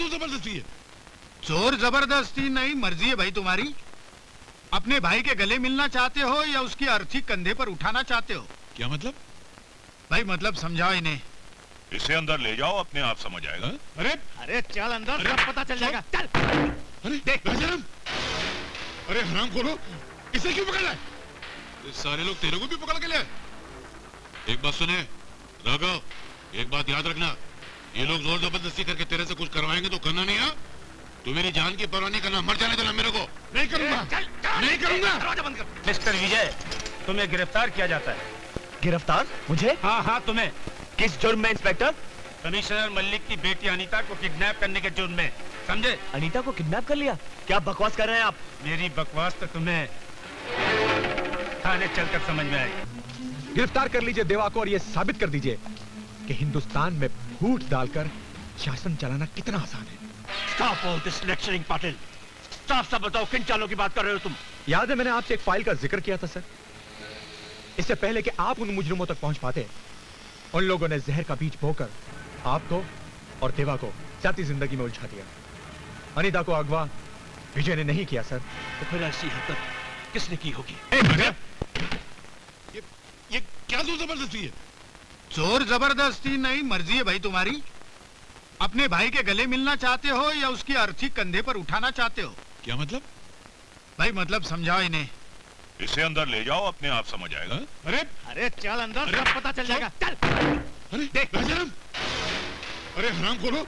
जोर जबरदस्ती है? जोर जबरदस्ती नहीं, मर्जी है भाई तुम्हारी। अपने भाई के गले मिलना चाहते हो या उसकी अर्थी कंधे पर उठाना चाहते हो? क्या मतलब? भाई मतलब समझाओ इन्हें। इसे अंदर ले जाओ, अपने आप समझ आएगा। अरे अरे चल अंदर, सब पता चल जाएगा। चल। अरे देख राजाराम, अरे हराम खोलो, इसे क्यों पकड़ लाए? सारे लोग तेरे को भी पकड़ के ले। एक बात सुने राघव, एक बात याद रखना, ये लोग जोर जबरदस्ती करके तेरे से कुछ करवाएंगे तो करना नहीं। हाँ, तू मेरी जान की परवाह नहीं करना, मर जाने देना मेरे को। नहीं करूंगा, नहीं करूंगा। दरवाजा बंद कर। मिस्टर विजय, तुम्हें गिरफ्तार किया जाता है। गिरफ्तार? मुझे? हाँ, तुम्हें। किस जुर्म में इंस्पेक्टर? कमिश्नर मलिक की बेटी अनीता को किडनैप करने के जुर्म में, समझे? अनीता को किडनैप कर लिया? क्या बकवास कर रहे हैं आप? मेरी बकवास तो तुम्हें थाने चलकर समझ में आएगी। गिरफ्तार कर लीजिए देवा को और ये साबित कर दीजिए कि हिंदुस्तान में फूट डालकर शासन चलाना कितना आसान है। Stop all this lecturing, Patil. साफ बताओ, किन चालों की बात कर रहे हो तुम? याद है मैंने आपसे एक फाइल का जिक्र किया था सर। इससे पहले कि आप उन मुजरिमों तक पहुंच पाते, उन लोगों ने जहर का बीज बोकर आपको और देवा को जाती जिंदगी में उलझा दिया। अनीता को अगवा विजय ने नहीं किया सर। तो फिर ऐसी हरकत किसने की होगी? ये क्या जोर जबरदस्ती है? जोर जबरदस्ती नहीं, मर्जी है भाई तुम्हारी। अपने भाई के गले मिलना चाहते हो या उसकी अर्थी कंधे पर उठाना चाहते हो? क्या मतलब? भाई मतलब समझाओ इन्हें। इसे अंदर ले जाओ, अपने आप समझ आएगा। अरे चल अंदर, सब पता चल जाएगा। चल। अरे देख राजाराम, अरे हराम खोलो,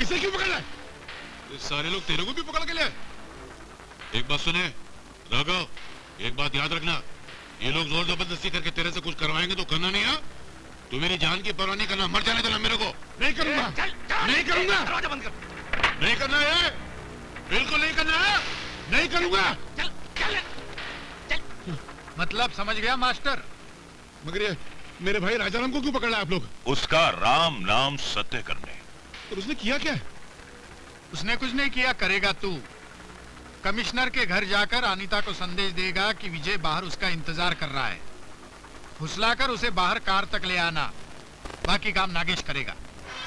इसे क्यों पकड़ लाए? सारे लोग तेरे को भी पकड़ के ले। एक बात सुने राघव, एक बात याद रखना, ये लोग जोर जबरदस्ती करके तेरे से कुछ करवाएंगे तो करना नहीं। हाँ, तू मेरी जान की परवाह नहीं करना, मर जाने देना मेरे को। नहीं करूंगा, नहीं करूंगा। दरवाजा बंद कर। नहीं करना है, बिल्कुल नहीं करना है, नहीं करूंगा। चल चल चल। मतलब समझ गया मास्टर? मगर ये मेरे भाई राजाराम को क्यों पकड़ लाए आप लोग? उसका राम नाम सत्य करने। और उसने किया क्या? उसने कुछ नहीं किया, करेगा तू। कमिश्नर के घर जाकर अनीता को संदेश देगा कि विजय बाहर उसका इंतजार कर रहा है। फुसलाकर उसे बाहर कार तक ले आना, बाकी काम नागेश करेगा।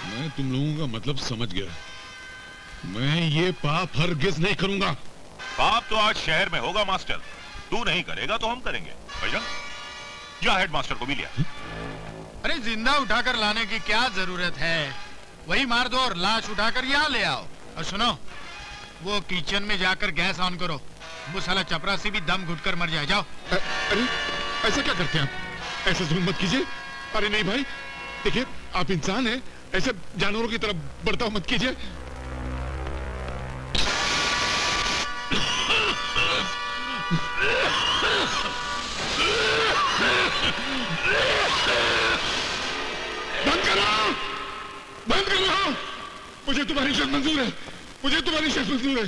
मैं तुम लोगों का मतलब समझ गया। मैं ये पाप हरगिज नहीं करूंगा। पाप तो आज शहर में होगा मास्टर, तू नहीं करेगा तो हम करेंगे। भैया जा हेड मास्टर को भी लिया। अरे जिंदा उठाकर लाने की क्या जरूरत है, वही मार दो और लाश उठाकर यहाँ ले आओ। और सुनो, वो किचन में जाकर गैस ऑन करो, वो साला चपरासी भी दम घुटकर मर जाए। जाओ। अरे ऐसा क्या करते हैं आप? ऐसा जुल्म मत कीजिए। अरे नहीं भाई, देखिए आप इंसान हैं, ऐसे जानवरों की तरह बर्ताव मत कीजिए। बंद करो, बंद करो। मुझे तुम्हारी शर्त मंजूर है, मुझे तुम्हारी शर्त मंजूर है,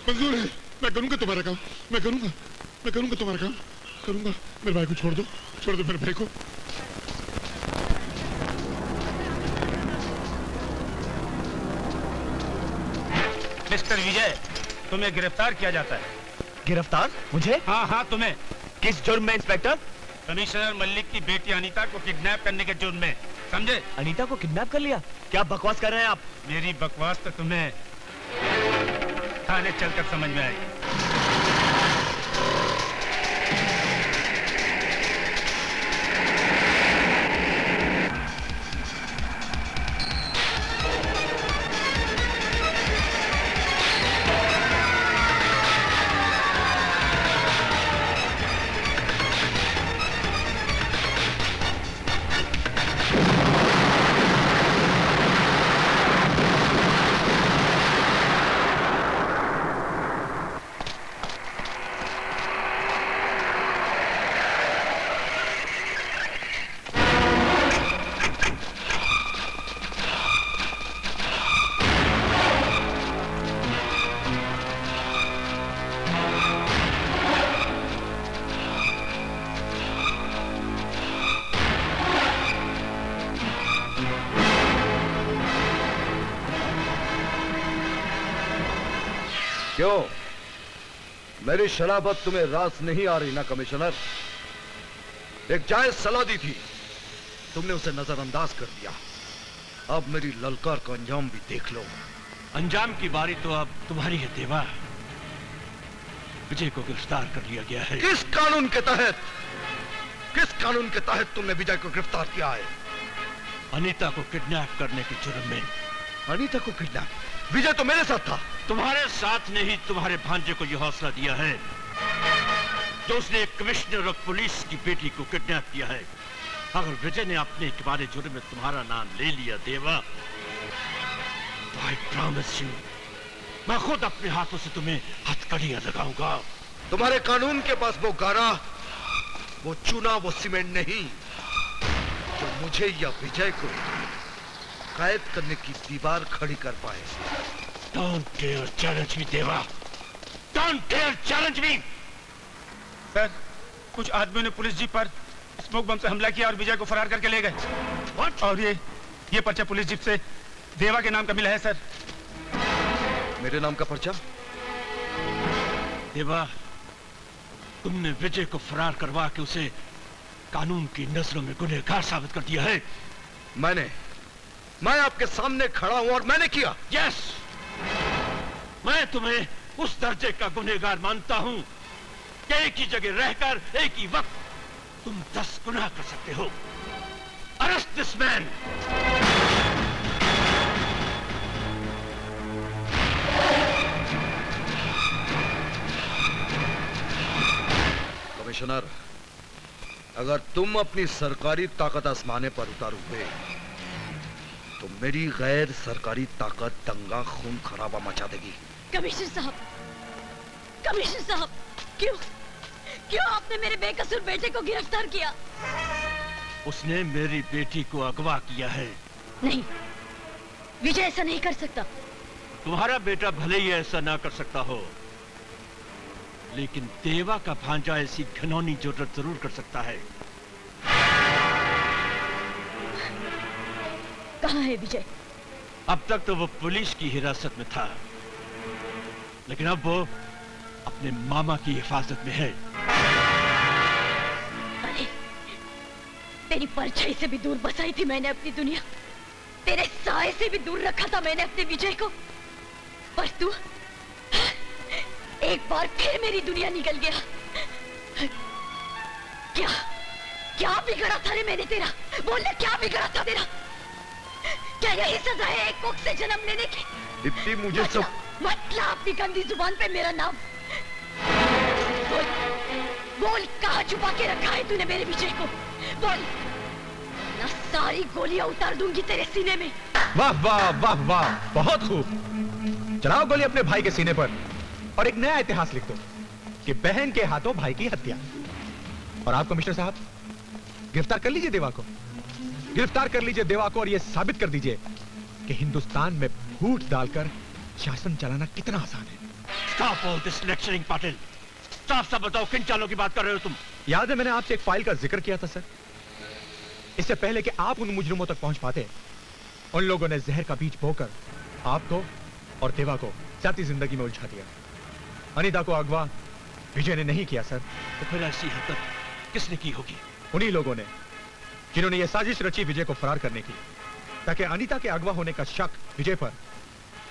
मंजूर है। मैं करूंगा तुम्हारा काम, मैं करूंगा तुम्हारा काम, करूंगा। मेरे भाई को छोड़ दो, छोड़ दो मेरे भाई को। मिस्टर विजय, तुम्हें गिरफ्तार किया जाता है। गिरफ्तार? मुझे? हाँ, तुम्हें। किस जुर्म में इंस्पेक्टर? कमिश्नर मलिक की बेटी अनीता को किडनैप करने के जुर्म में, समझे? अनीता को किडनैप कर लिया? क्या बकवास कर रहे हैं आप? मेरी बकवास तो तुम्हें थाने चलकर समझ में आएगी। क्यों, मेरी शराबत तुम्हें रास नहीं आ रही ना कमिश्नर? एक जायज सलाह दी थी, तुमने उसे नजरअंदाज कर दिया। अब मेरी ललकार का अंजाम भी देख लो। अंजाम की बारी तो अब तुम्हारी है देवा। विजय को गिरफ्तार कर लिया गया है। किस कानून के तहत तुमने विजय को गिरफ्तार किया है? अनीता को किडनैप करने के जुर्म में। अनीता को किडनैप? विजय तो मेरे साथ था। तुम्हारे साथ ने ही तुम्हारे भांजे को यह हौसला दिया है जो उसने एक कमिश्नर और पुलिस की बेटी को किडनैप किया है। अगर विजय ने अपने तुम्हारे जुर्म में तुम्हारा नाम ले लिया देवा, तो आई प्रॉमिस यू, मैं खुद अपने हाथों से तुम्हें हथकड़ियां लगाऊंगा। तुम्हारे कानून के पास वो गारा, वो चूना, वो सीमेंट नहीं जो मुझे या विजय को कैद करने की दीवार खड़ी कर पाए। Don't dare challenge me, देवा। Don't dare challenge me। Sir, कुछ आदमियों ने पुलिस जीप पर स्मोक बम से हमला किया और विजय को फरार करके ले गए। What? और ये पर्चा पुलिस जीप से देवा के नाम का मिला है सर। मेरे नाम का पर्चा? देवा, तुमने विजय को फरार करवा के उसे कानून की नजरों में गुनहगार साबित कर दिया है। मैं आपके सामने खड़ा हूं और मैंने किया। यस, मैं तुम्हें उस दर्जे का गुनहगार मानता हूं कि एक ही जगह रहकर एक ही वक्त तुम 10 गुनाह कर सकते हो। Arrest this man. कमिश्नर, अगर तुम अपनी सरकारी ताकत आजमाने पर उतारोगे तो मेरी गैर सरकारी ताकत दंगा खून खराबा मचा देगी। कमिश्नर साहब, क्यों आपने मेरे बेकसूर बेटे को गिरफ्तार किया? उसने मेरी बेटी को अगवा किया है। नहीं, विजय ऐसा नहीं कर सकता। तुम्हारा बेटा भले ही ऐसा ना कर सकता हो, लेकिन देवा का भांजा ऐसी घिनौनी जरूरत जरूर कर सकता है। कहाँ है विजय? अब तक तो वो पुलिस की हिरासत में था, लेकिन अब वो अपने मामा की हिफाजत में है। अरे, तेरी परछाई से भी दूर बसाई थी मैंने अपनी दुनिया, तेरे साए से भी दूर रखा था मैंने अपने विजय को, पर तू एक बार फिर मेरी दुनिया निकल गया। क्या बिगड़ा था रे मैंने तेरा? बोलने क्या बिगड़ा था तेरा? क्या यही सजा है एक कोख से जन्म लेने की? दीप्ति, मुझे सब मतलब अपनी गंदी जुबान पे मेरा नाम। बोल कहाँ छुपा के रखा है तूने मेरे विजय को? बोल, ना सारी गोलियां उतार दूंगी तेरे सीने में। वाह वाह वाह वाह, बहुत खूब। चलाओ गोली अपने भाई के सीने पर और एक नया इतिहास लिख दो कि बहन के हाथों भाई की हत्या। और आप कमिश्नर साहब, गिरफ्तार कर लीजिए देवा को, गिरफ्तार कर लीजिए देवा को, और यह साबित कर दीजिए कि हिंदुस्तान में फूट डालकर शासन चलाना कितना आसान है। Stop all this lecturing, Patil. साफ साफ बताओ, किन चालों की बात कर रहे हो तुम? याद है मैंने आपसे एक फाइल का जिक्र किया था सर। इससे पहले कि आप उन मुजरिमों तक पहुंच पाते, उन लोगों ने जहर का बीज बोकर आपको और देवा को जाती जिंदगी में उलझा दिया। अनीता को अगवा विजय ने नहीं किया सर। तो फिर ऐसी हरकत किसने की होगी? उन्हीं लोगों ने जिन्होंने यह साजिश रची विजय को फरार करने की, ताकि अनीता के अगवा होने का शक विजय पर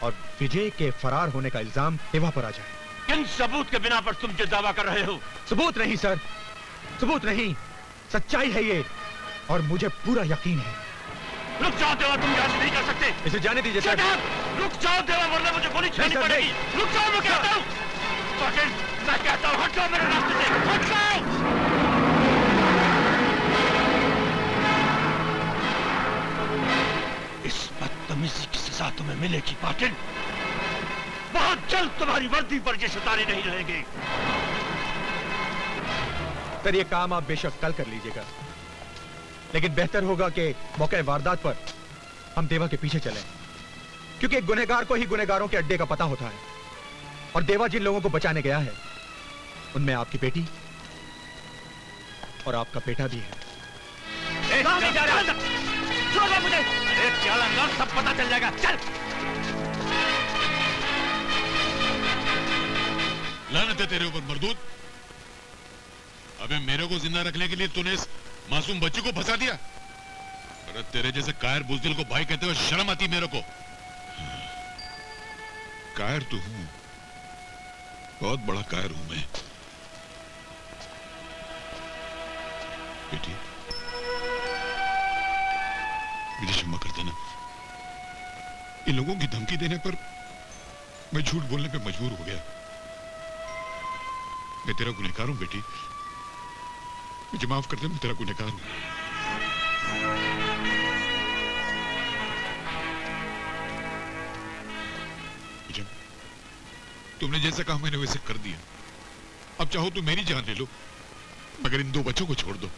और विजय के फरार होने का इल्जाम देवा पर आ जाए। किन सबूत के बिना पर तुम जो दावा कर रहे हो? सबूत नहीं सर, सबूत नहीं, सच्चाई है ये, और मुझे पूरा यकीन है। रुक जाओ देवा, तुम यहाँ से नहीं कर सकते। इसे जाने दीजिए सर। रुक जाओ देवा, वरना मुझे गोली चलानी पड़ेगी। रुक जाओ, मैं कहता हूँ। पाटिल, मैं कहता हूँ, हट जाओ मेरे रास्ते से, हट जाओ। इस बदतमीजी की सजा तुम्हें मिलेगी पाटिल। बहुत जल्द तुम्हारी वर्दी पर ये सितारे नहीं रहेंगे। सर, ये काम आप बेशक कल कर लीजिएगा, लेकिन बेहतर होगा कि मौके वारदात पर हम देवा के पीछे चलें, क्योंकि एक गुनहगार को ही गुनहगारों के अड्डे का पता होता है, और देवा जिन लोगों को बचाने गया है उनमें आपकी बेटी और आपका बेटा भी है। नहीं जा रहा, छोड़ दे मुझे। अरे चल अंदर, सब पता चल जाएगा, चल। लानत है तेरे ऊपर मरदूद। अबे मेरे को जिंदा रखने के लिए तूने इस मासूम बच्ची को फंसा दिया। अरे तेरे जैसे कायर बुजदिल को भाई कहते हुए शर्म आती मेरे को। कायर तो हूं, बहुत बड़ा कायर हूं मैं। बेटी, मुझे क्षमा कर देना। इन लोगों की धमकी देने पर मैं झूठ बोलने पे मजबूर हो गया। मैं तेरा गुनहगार हूं बेटी, मुझे माफ कर दे, मैं तेरा गुनहगार हूं। तुमने जैसा कहा मैंने वैसे कर दिया। अब चाहो तो मेरी जान ले लो, मगर इन 2 बच्चों को छोड़ दो।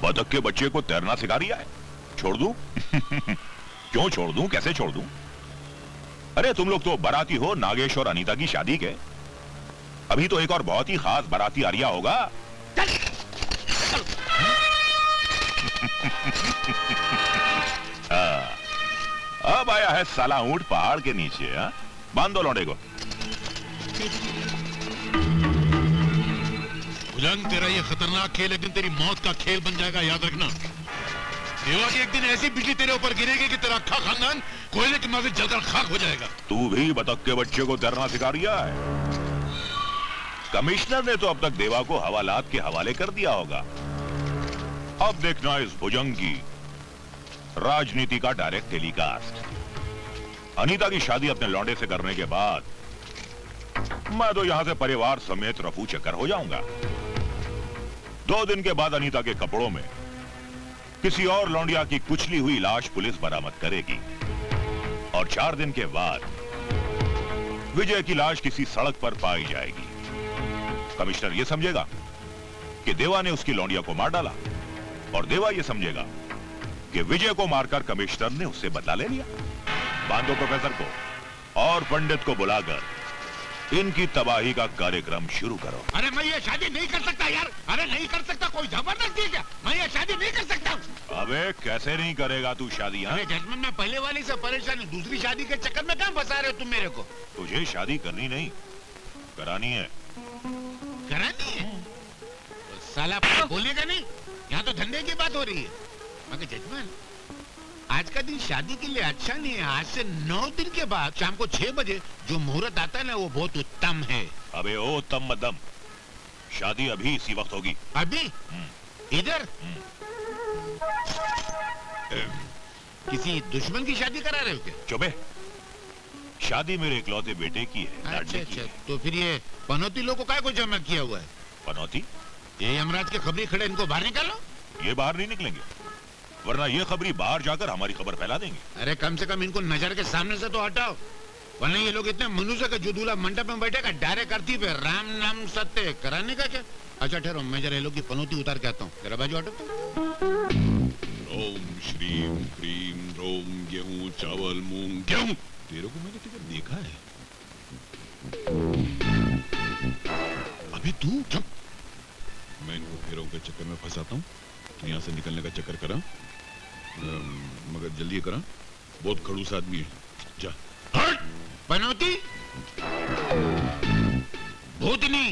बतख के बच्चे को तैरना सिखा रिया है, छोड़ दूं? क्यों छोड़ दूं, कैसे छोड़ दूं? अरे तुम लोग तो बाराती हो नागेश और अनीता की शादी के। अभी तो एक और बहुत ही खास बाराती आ रिया होगा। अब आया है साला ऊंट पहाड़ के नीचे। बांध दो लौंडे को। भुजंग, तेरा ये खतरनाक खेल एक दिन तेरी मौत का खेल बन जाएगा, याद रखना। देवा की एक दिन ऐसी बिजली तेरे ऊपर गिरेगी कि तेरा अक्खा खानदान कोयले के माफिक जलकर खाक हो जाएगा। तू भी बतख के बच्चे को तैरना सिखा रिया है। कमिश्नर ने तो अब तक देवा को हवालात के हवाले कर दिया होगा। अब देखना इस भुजंग की राजनीति का डायरेक्ट टेलीकास्ट। अनीता की शादी अपने लौंडे से करने के बाद मैं तो यहां से परिवार समेत रफू चक्कर हो जाऊंगा। 2 दिन के बाद अनीता के कपड़ों में किसी और लौंडिया की कुचली हुई लाश पुलिस बरामद करेगी और 4 दिन के बाद विजय की लाश किसी सड़क पर पाई जाएगी। कमिश्नर यह समझेगा कि देवा ने उसकी लौंडिया को मार डाला और देवा यह समझेगा कि विजय को मारकर कमिश्नर ने उससे बदला ले लिया। बांधो प्रोफेसर को और पंडित को बुलाकर इनकी तबाही का कार्यक्रम शुरू करो। अरे मैं ये शादी नहीं कर सकता यार, अरे नहीं कर सकता, कोई जबरदस्ती है क्या? मैं ये शादी नहीं कर सकता। अबे कैसे नहीं करेगा तू शादी? अरे जजमेंट में पहले वाली से परेशानी, दूसरी शादी के चक्कर में कहां फंसा रहे हो तुम मेरे को? तुझे शादी करनी नहीं, करानी है। करानी है? तो साला बोलेगा नहीं, यहाँ तो धंधे की बात हो रही है। मगर जजमेंट, आज का दिन शादी के लिए अच्छा नहीं है। आज से 9 दिन के बाद शाम को 6 बजे जो मुहूर्त आता है ना, वो बहुत उत्तम है। अबे ओ उत्तम मध्यम, शादी अभी इसी वक्त होगी। अभी? इधर? किसी दुश्मन की शादी करा रहे हो क्या? चुपे, शादी मेरे इकलौते बेटे की है। अच्छा, तो फिर ये पनौती लोगों को काय को जमा किया हुआ है? पनौती? ये यमराज के खबरी खड़े, इनको बाहर निकालो। ये बाहर नहीं निकलेंगे, वरना ये खबरी बाहर जाकर हमारी खबर फैला देंगे। अरे कम से कम इनको नजर के सामने से तो हटाओ, वरना ये लोग इतने मनुष्य का जो दूल्हा मंडप में बैठेगा डायरेक्ट करती पे राम नाम सत्य कराने का क्या? अच्छा ठहरो, मैं जरा ये लोग की पनौती उतार के आता हूँ। जरा बाजू हटो। ओम श्रीम क्रीम रोम गेहूं चावल मूंग गेहूं। तेरे को मैंने तिधर देखा है। अभी तू चुप। मैं इनको फेरों के चक्कर में फंसाता हूँ, तो यहाँ से निकलने का चक्कर करा, मगर जल्दी करा, बहुत खड़ूस आदमी है। जा। हट! पनौती, भूतनी,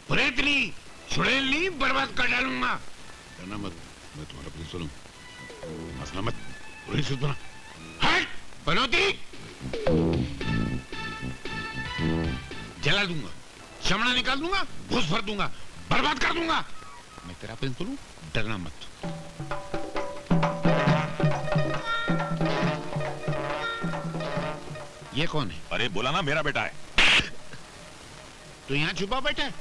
प्रेतनी, छुड़ैलनी बर्बाद कर डालूंगा। डरना मत, मैं तुम्हारा प्रिंसिपल हूँ। हंसना मत, प्रिंसिपल बना। हट! पनौती, जला दूंगा, चमड़ा निकाल दूंगा, घुस भर दूंगा, बर्बाद कर दूंगा। मैं तेरा प्रिंसिपल हूँ, डरना मत। ये कौन है? अरे बोला ना, मेरा बेटा है। तो यहाँ छुपा बैठा है?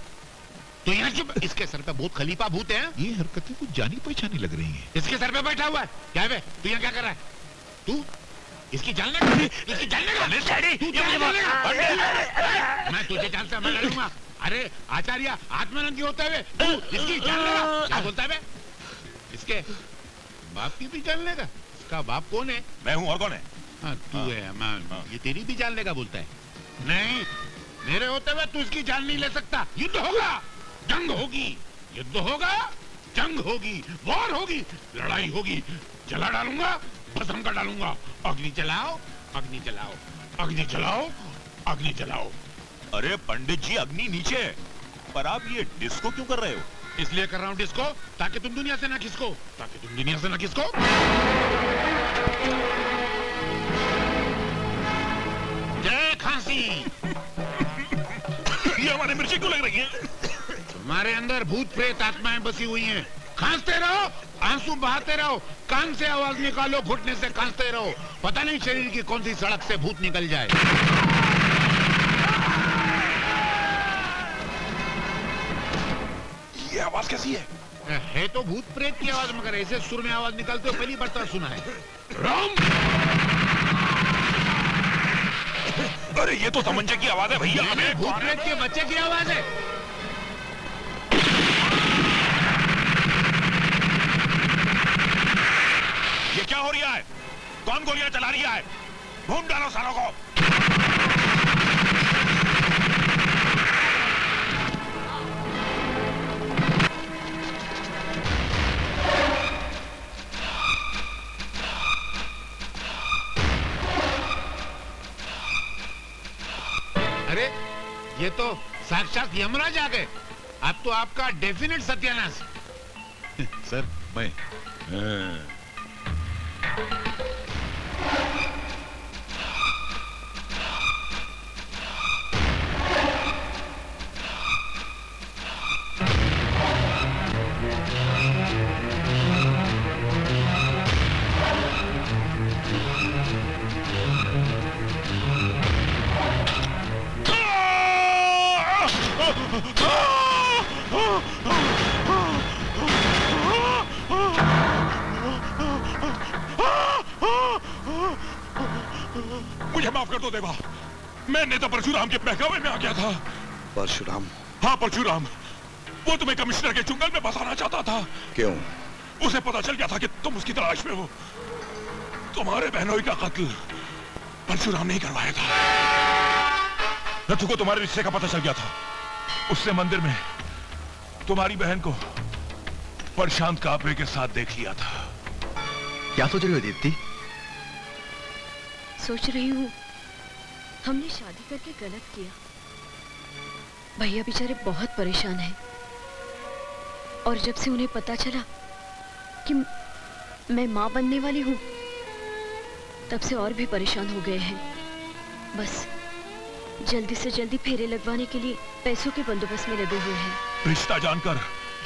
तो यहाँ छुपा, इसके सर पे भूत खलीफा भूत है। ये हरकतें कुछ जानी पहचानी लग रही हैं। इसके सर पे बैठा हुआ है। क्या है? तू यहाँ क्या कर रहा है? तू इसकी जान लेगा? इसकी जान लेगा? मैं तुझे जानता, मैं लड़ूंगा। अरे आचार्य, आत्मानंद होते हुए तू इसकी जान लेगा? क्या बोलता है? इसके बाप की भी जान लेगा? इसका बाप कौन है? मैं हूँ, और कौन है? हाँ तू है। ये तेरी भी जान लेगा बोलता है। नहीं, मेरे होते हुए तू इसकी जान नहीं ले सकता। युद्ध होगा, जंग होगी, युद्ध होगा, जंग होगी, वॉर होगी, लड़ाई होगी। जला डालूंगा, भस्म कर डालूंगा। अग्नि जलाओ, अग्नि जलाओ, अग्नि जलाओ, अग्नि जलाओ। अरे पंडित जी, अग्नि नीचे है, पर आप ये डिस्को क्यों कर रहे हो? इसलिए कर रहा हूँ डिस्को, ताकि तुम दुनिया से ना खिसको, ताकि तुम दुनिया से ना खिसको। जय खांसी नहीं। ये हमारी मिर्ची क्यों लग रही है? तुम्हारे अंदर भूत प्रेत आत्माएं बसी हुई हैं। खांसते रहो, आंसू बहाते रहो, कान से आवाज निकालो, घुटने से खांसते रहो। पता नहीं शरीर की कौन सी सड़क से भूत निकल जाए। ये आवाज कैसी है? है तो भूत प्रेत की आवाज, मगर ऐसे सुर में आवाज निकलते हो पहली बार तो सुना है। राम! अरे ये तो तमंचे की आवाज है भैया। ये भूत प्रेत के बच्चे की आवाज है। ये क्या हो रहा है? कौन गोलियां चला रही है? ढूंढ डालो सारों को। अरे ये तो साक्षात यमराज आ गए। अब तो आपका डेफिनेट सत्यानाश। सर मैं मुझे माफ कर दो देवा, मैंने तो परशुराम के बहकावे में आ गया था। परशुराम? हाँ परशुराम, वो तुम्हें कमिश्नर के जंगल में बसाना चाहता था। क्यों? उसे पता चल गया था कि तुम उसकी तलाश में हो। तुम्हारे बहनोई का कत्ल परशुराम नहीं करवाया था। रथु को तुम्हारे रिश्ते का पता चल गया था। उसने मंदिर में तुम्हारी बहन को प्रशांत कापरे के साथ देख लिया था। क्या सोच रही हो दीप्ति? सोच रही हूँ हमने शादी करके गलत किया। भैया बेचारे बहुत परेशान हैं। और जब से उन्हें पता चला कि मैं माँ बनने वाली हूँ, तब से और भी परेशान हो गए हैं। बस जल्दी से जल्दी फेरे लगवाने के लिए पैसों के बंदोबस्त में लगे हुए हैं। रिश्ता जानकर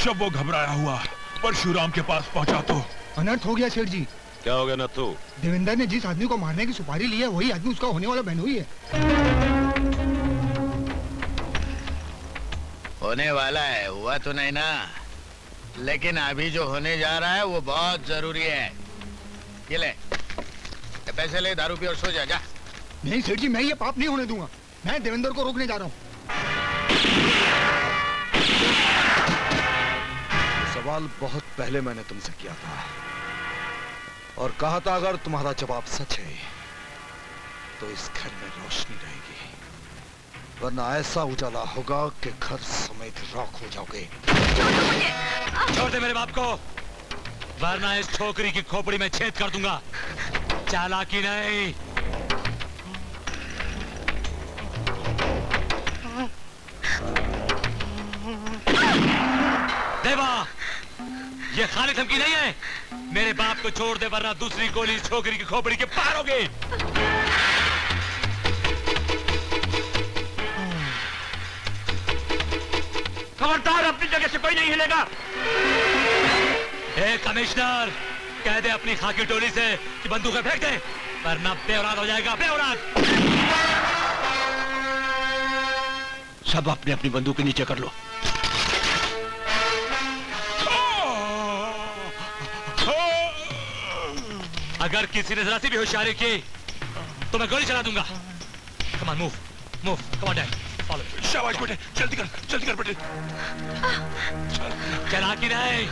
जब वो घबराया हुआ परशुराम के पास पहुंचा तो अनर्थ हो गया सेठ जी। क्या हो गया नथु? देवेंद्र ने जिस आदमी को मारने की सुपारी ली है, वही आदमी उसका होने वाला बहनोई है। होने वाला है, हुआ तो नहीं ना, लेकिन अभी जो होने जा रहा है वो बहुत जरूरी है। ये ले, ये पैसे ले, दारू पी और सो जा। जा। नहीं सेठ जी, मैं ये पाप नहीं होने दूंगा। मैं देवेंद्र को रोकने जा रहा हूँ। सवाल बहुत पहले मैंने तुमसे किया था और कहा था अगर तुम्हारा जवाब सच है तो इस घर में रोशनी रहेगी, वरना ऐसा उजाला होगा कि घर समेत राख हो जाओगे। छोड़ दे मेरे बाप को, वरना इस छोकरी की खोपड़ी में छेद कर दूंगा। चालाकी नहीं। देवा, ये खाली धमकी नहीं है। मेरे बाप को छोड़ दे, वरना दूसरी गोली इस छोकरी की खोपड़ी के पार होगी। खबरदार, अपनी जगह से कोई नहीं हिलेगा। ए कमिश्नर, कह दे अपनी खाकी टोली से कि बंदूकें फेंक दे, वरना बेऔलाद हो जाएगा, बेऔलाद। सब अपने अपनी बंदूकें नीचे कर लो। अगर किसी ने जरा सी भी होशियारी की तो मैं गोली चला दूंगा। Come on, move move, come on dad, follow. शाबाश बेटे, जल्दी कर बेटे। चला कि नहीं?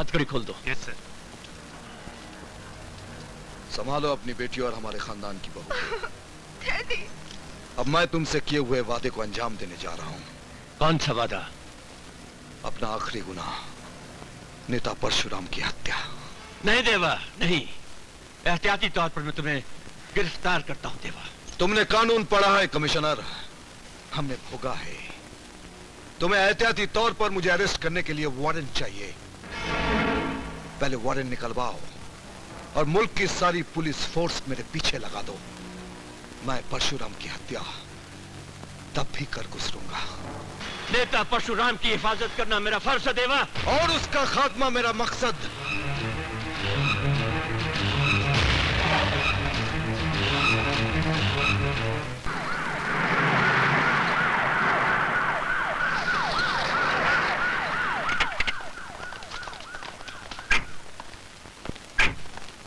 हथकड़ी खोल दो। Yes sir. संभालो अपनी बेटी और हमारे खानदान की बहू। अब मैं तुमसे किए हुए वादे को अंजाम देने जा रहा हूं। कौन सा वादा? अपना आखिरी गुनाह, नेता परशुराम की हत्या। नहीं देवा, नहीं। एहतियाती तौर पर मैं तुम्हें गिरफ्तार करता हूं देवा। तुमने कानून पढ़ा है कमिश्नर, हमने भोगा है। तुम्हें एहतियाती तौर पर मुझे अरेस्ट करने के लिए वारंट चाहिए। पहले वारंट निकलवाओ और मुल्क की सारी पुलिस फोर्स मेरे पीछे लगा दो। मैं परशुराम की हत्या तब भी कर गुजरूंगा। नेता परशुराम की हिफाजत करना मेरा फर्ज है देवा, और उसका खात्मा मेरा मकसद।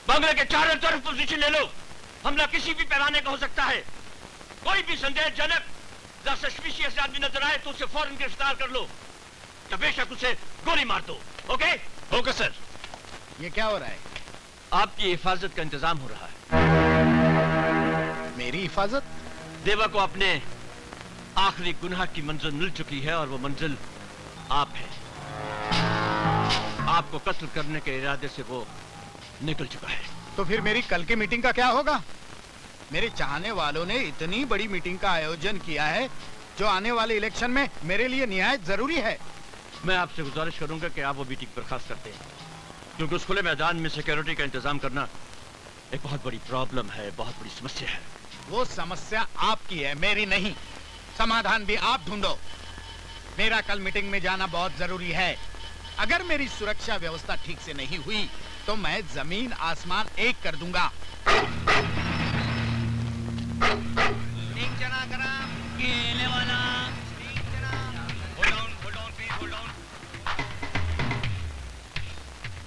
बंगले के चारों तरफ पोजीशन ले लो। हमला किसी भी पैमाने का हो सकता है। कोई भी संदेहजनक या सस्पिशियस आदमी नजर आए तो उसे फौरन गिरफ्तार कर लो या बेशक उसे गोली मार दो। ओके? Okay sir. ये क्या हो रहा है? आपकी हिफाजत का इंतजाम हो रहा है। मेरी हिफाजत? देवा को अपने आखिरी गुनाह की मंजिल मिल चुकी है और वो मंजिल आप है। आपको कत्ल करने के इरादे से वो निकल चुका है। तो फिर मेरी कल की मीटिंग का क्या होगा? मेरे चाहने वालों ने इतनी बड़ी मीटिंग का आयोजन किया है जो आने वाले इलेक्शन में मेरे लिए निहायत जरूरी है। मैं आपसे गुजारिश करूंगा कि आप वो मीटिंग बर्खास्त करते हैं, क्योंकि उस खुले मैदान में सिक्योरिटी का इंतजाम करना एक बहुत बड़ी प्रॉब्लम है, बहुत बड़ी समस्या है। वो समस्या आपकी है, मेरी नहीं। समाधान भी आप ढूंढो। मेरा कल मीटिंग में जाना बहुत जरूरी है। अगर मेरी सुरक्षा व्यवस्था ठीक से नहीं हुई तो मैं जमीन आसमान एक कर दूंगा।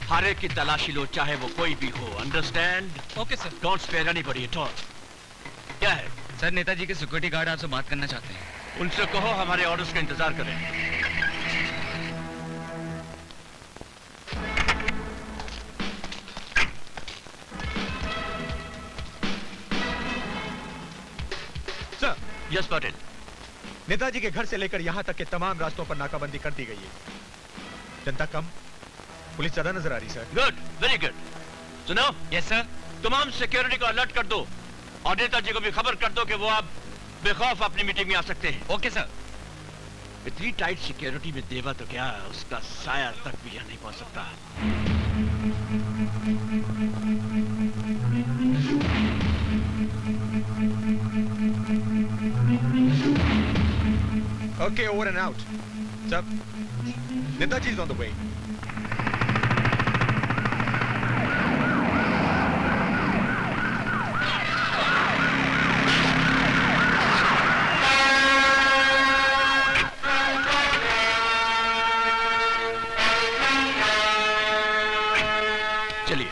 हारे की तलाशी लो, चाहे वो कोई भी हो। Understand? Okay sir. Don't spare anybody at all. क्या है? सर, नेताजी के सिक्योरिटी गार्ड आपसे बात करना चाहते हैं। उनसे कहो हमारे ऑर्डर्स का इंतजार करें। सर। यस पाटिल। नेताजी के घर से लेकर यहां तक के तमाम रास्तों पर नाकाबंदी कर दी गई है। जनता कम, पुलिस ज्यादा नजर आ रही सर। Good, very good. सुनो। Yes sir. तमाम सिक्योरिटी को अलर्ट कर दो और नेताजी को भी खबर कर दो कि वो अब बेखौफ अपनी मीटिंग में आ सकते हैं। Okay sir. इतनी टाइट सिक्योरिटी में देवा तो क्या, उसका साया तक भी यहाँ नहीं पहुंच सकता। Okay, over and out. Sir, Netaji is on the way. चलिए।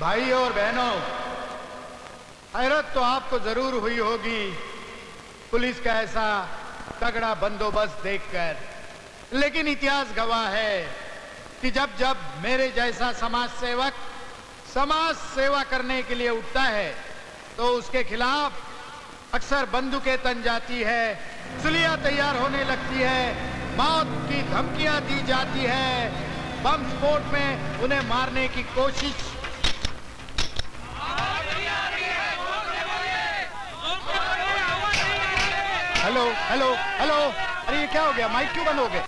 भाई और बहनों, हैरत तो आपको जरूर हुई होगी पुलिस का ऐसा तगड़ा बंदोबस्त देखकर, लेकिन इतिहास गवाह है कि जब जब मेरे जैसा समाज सेवक समाज सेवा करने के लिए उठता है तो उसके खिलाफ अक्सर बंदूकें तन जाती है, सुलियां तैयार होने लगती है, मौत की धमकियां दी जाती है, बम स्फोट में उन्हें मारने की कोशिश हेलो हेलो हेलो, अरे ये क्या हो गया, माइक क्यों बंद हो गया?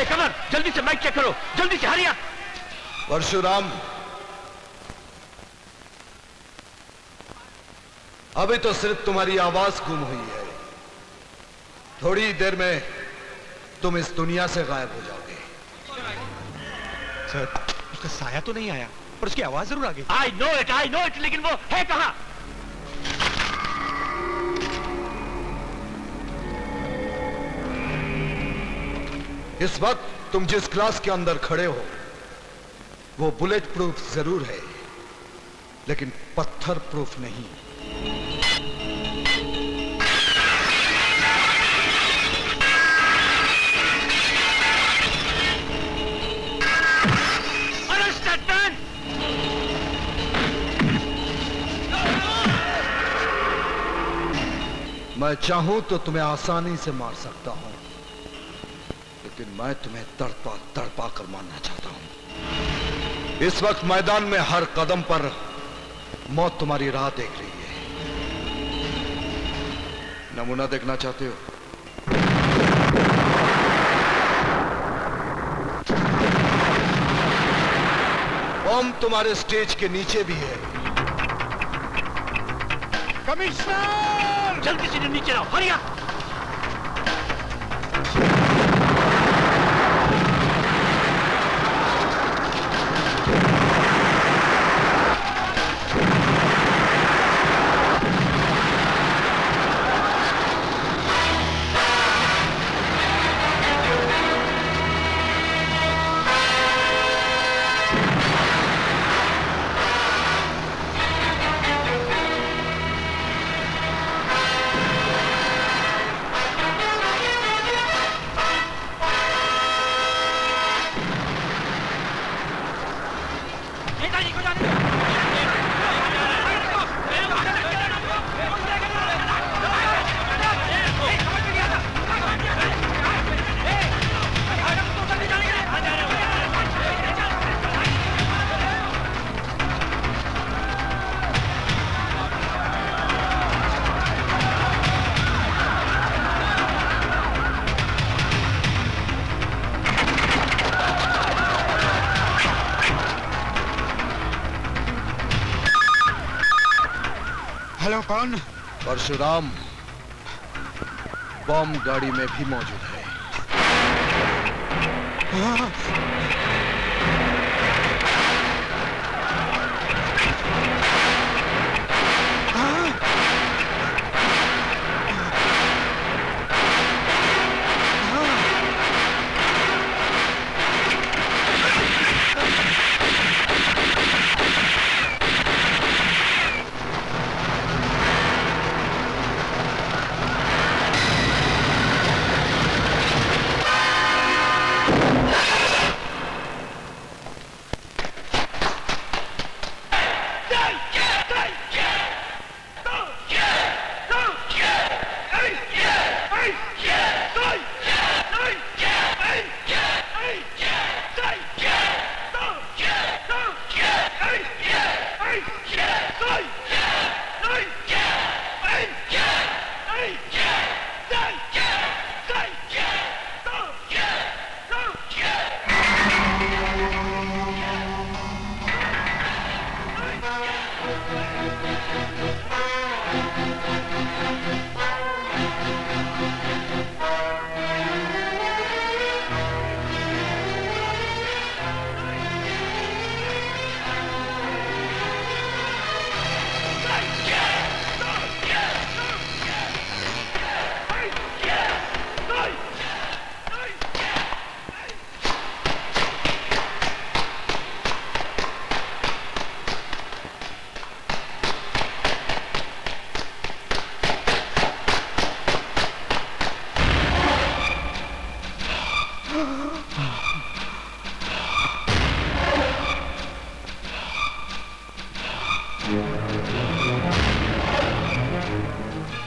कमर, जल्दी से माइक चेक करो, जल्दी से, हरिया। परशुराम, अभी तो सिर्फ तुम्हारी आवाज गुम हुई है, थोड़ी देर में तुम इस दुनिया से गायब हो जाओगे। सर, उसका साया तो नहीं आया, पर उसकी आवाज जरूर आ गई। आई नो इट, लेकिन वो है कहां? इस वक्त तुम जिस क्लास के अंदर खड़े हो वो बुलेट प्रूफ जरूर है, लेकिन पत्थर प्रूफ नहीं। मैं चाहूं तो तुम्हें आसानी से मार सकता हूं, लेकिन मैं तुम्हें तड़पा तड़पा कर मारना चाहता हूं। इस वक्त मैदान में हर कदम पर मौत तुम्हारी राह देख रही है। नमूना देखना चाहते हो? बम तुम्हारे स्टेज के नीचे भी है। कमिश्नर, जल्दी से नीचे आओ, हरिया। हेलो, कौन? परशुराम, बम गाड़ी में भी मौजूद है।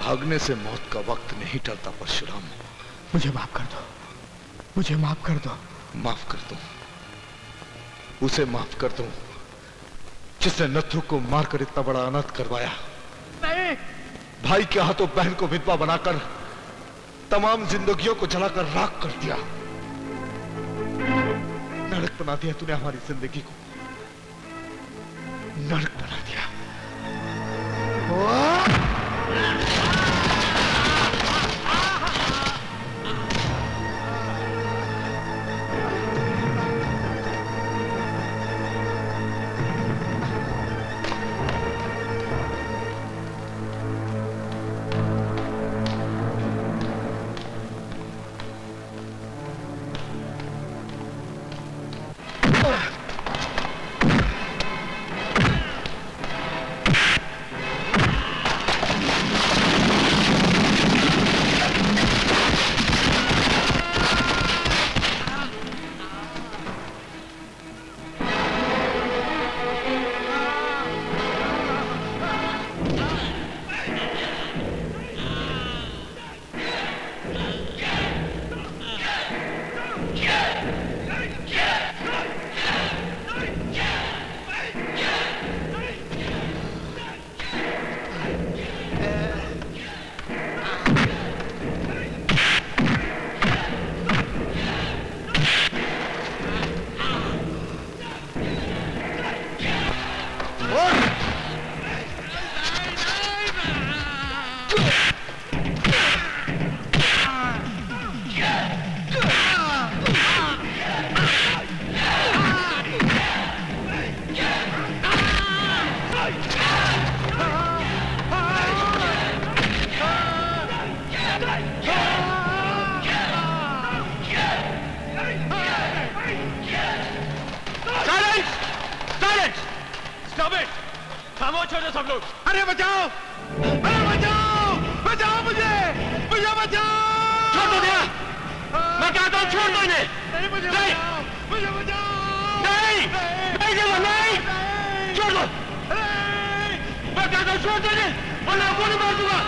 भागने से मौत का वक्त नहीं टलता परशुराम। मुझे माफ कर दो, मुझे माफ कर दो। माफ कर दूं? उसे माफ कर दूं जिसने नथु को मारकर इतना बड़ा अनर्थ करवाया। नहीं। भाई के हाथों बहन को विधवा बनाकर तमाम जिंदगियों को जलाकर राख कर दिया। नरक बना दिया तूने हमारी जिंदगी को, नरक बना दिया। खामोश हो जाओ सब लोग। अरे बचाओ, अरे बचाओ, बचाओ मुझे, मुझे बचाओ। छोड़ दो दिया, मैं कहता हूँ छोड़ दो इन्हें। नहीं मुझे बचाओ, मुझे बचाओ। नहीं, नहीं जब नहीं, छोड़ दो। मैं कहता हूँ छोड़ दो इन्हें, वरना आपको नहीं मार दूंगा।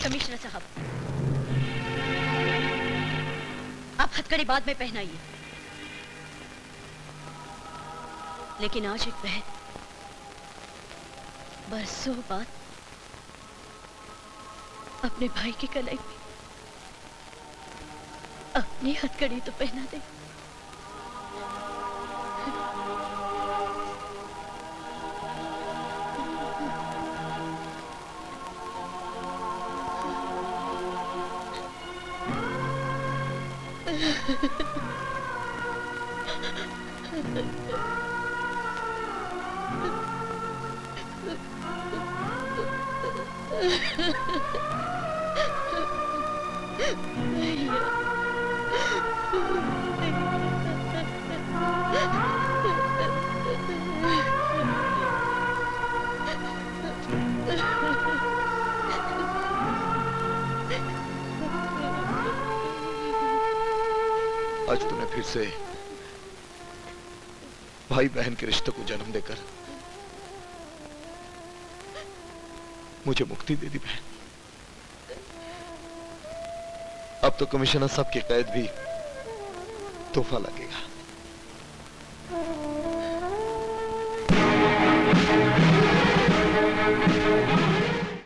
कमिश्नर साहब, आप हथकड़ी बाद में पहनाइए, लेकिन आज एक बहन बरसों बाद अपने भाई की कलाई में अपनी हथकड़ी तो पहना दे। आज तूने फिर से भाई बहन के रिश्ते को जन्म देकर मुझे मुक्ति दे दी बहन। अब तो कमिश्नर साहब की कैद भी तोहफा लगेगा।